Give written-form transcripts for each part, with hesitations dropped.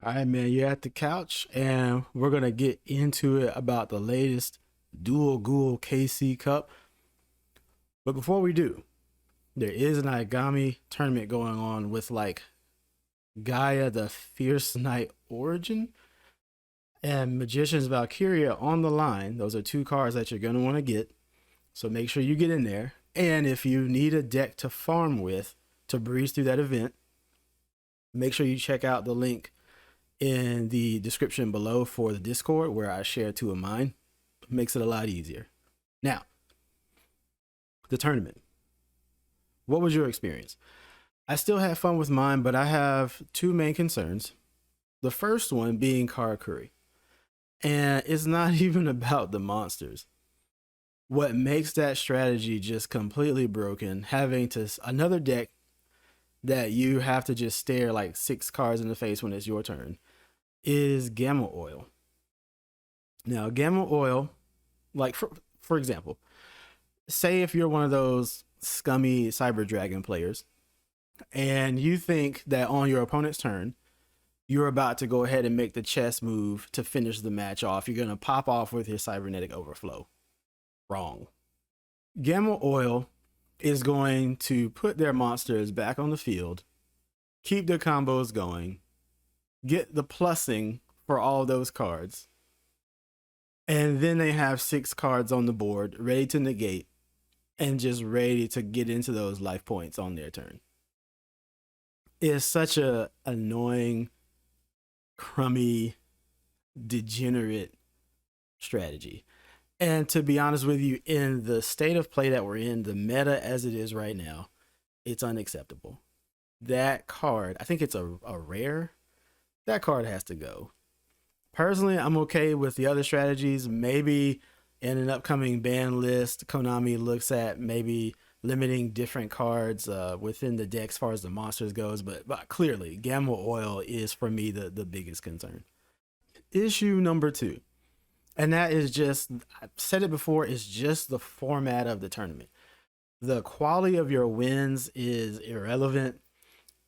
All right, man, you're at the couch, and we're going to get into it about the latest Duel KC Cup. But before we do, there is an Agami tournament going on with like Gaia the Fierce Knight Origin and Magician's Valkyria on the line. Those are two cards that you're going to want to get. So make sure you get in there. And if you need a deck to farm with to breeze through that event, make sure you check out the link in the description below for the Discord where I share two of mine. Makes it a lot easier. Now, the tournament. What was your experience? I still had fun with mine, but I have two main concerns. The first one being Karakuri. And it's not even about the monsters. What makes that strategy just completely broken, having to another deck that you have to just stare like 6 cards in the face when it's your turn, is Gamma Oil. Now, Gamma Oil, like for example, say if you're one of those scummy Cyber Dragon players and you think that on your opponent's turn, you're about to go ahead and make the chess move to finish the match off. You're going to pop off with your Cybernetic Overflow. Wrong. Gamma Oil is going to put their monsters back on the field, keep their combos going, get the plussing for all those cards, and then they have 6 cards on the board ready to negate and just ready to get into those life points on their turn. It's such a annoying, crummy, degenerate strategy. And to be honest with you, in the state of play that we're in, the meta as it is right now, it's unacceptable. That card, I think it's a rare. That card has to go. Personally, I'm okay with the other strategies. Maybe in an upcoming ban list, Konami looks at maybe limiting different cards within the deck as far as the monsters goes. But clearly, Gamma Oil is, for me, the biggest concern. Issue number 2. And that is just, I've said it before, it's just the format of the tournament. The quality of your wins is irrelevant,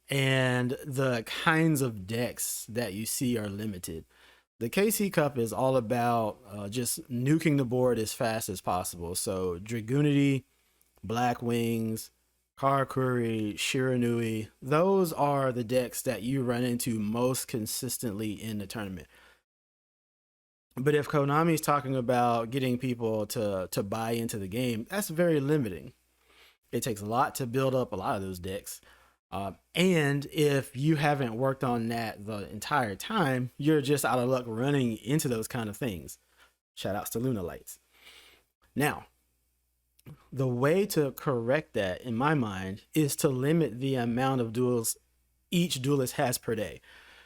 and the kinds of decks that you see are limited. The KC Cup is all about just nuking the board as fast as possible. So Dragoonity, Black Wings, Karakuri, Shiranui, those are the decks that you run into most consistently in the tournament. But if Konami's talking about getting people to buy into the game, that's very limiting. It takes a lot to build up a lot of those decks. And if you haven't worked on that the entire time, you're just out of luck running into those kind of things. Shout outs to Luna Lights. Now, the way to correct that, in my mind, is to limit the amount of duels each duelist has per day.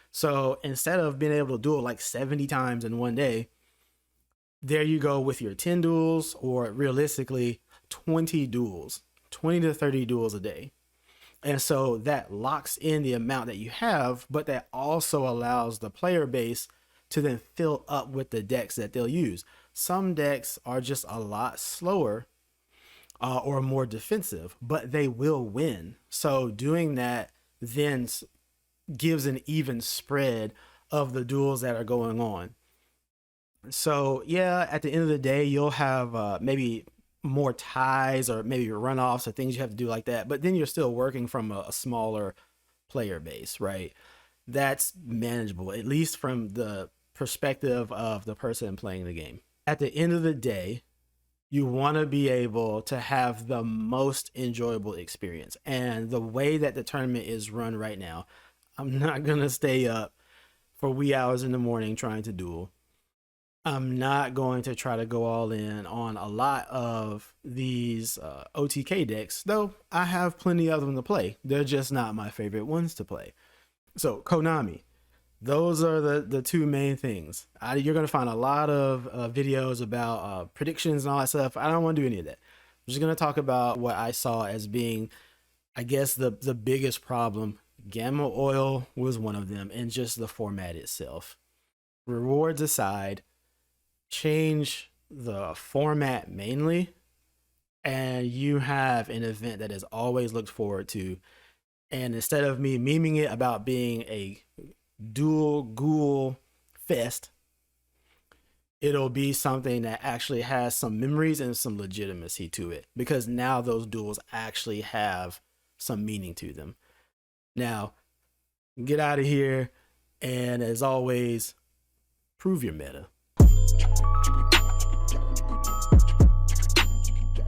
So instead of being able to duel like 70 times in one day, there you go with your 10 duels, or realistically 20 duels, 20 to 30 duels a day. And so that locks in the amount that you have, but that also allows the player base to then fill up with the decks that they'll use. Some decks are just a lot slower or more defensive, but they will win. So doing that then gives an even spread of the duels that are going on. So yeah, at the end of the day, you'll have maybe more ties or maybe runoffs or things you have to do like that, but then you're still working from a smaller player base, right? That's manageable, at least from the perspective of the person playing the game. At the end of the day, you want to be able to have the most enjoyable experience. And the way that the tournament is run right now, I'm not going to stay up for wee hours in the morning trying to duel. I'm not going to try to go all in on a lot of these OTK decks, though I have plenty of them to play. They're just not my favorite ones to play. So Konami, those are the two main things. You're going to find a lot of videos about predictions and all that stuff. I don't want to do any of that. I'm just going to talk about what I saw as being, I guess, the biggest problem. Gamma Oil was one of them, and just the format itself. Rewards aside, change the format mainly, and you have an event that is always looked forward to. And instead of me memeing it about being a dual ghoul fest, it'll be something that actually has some memories and some legitimacy to it, because now those duels actually have some meaning to them. Now, get out of here, and as always, prove your meta.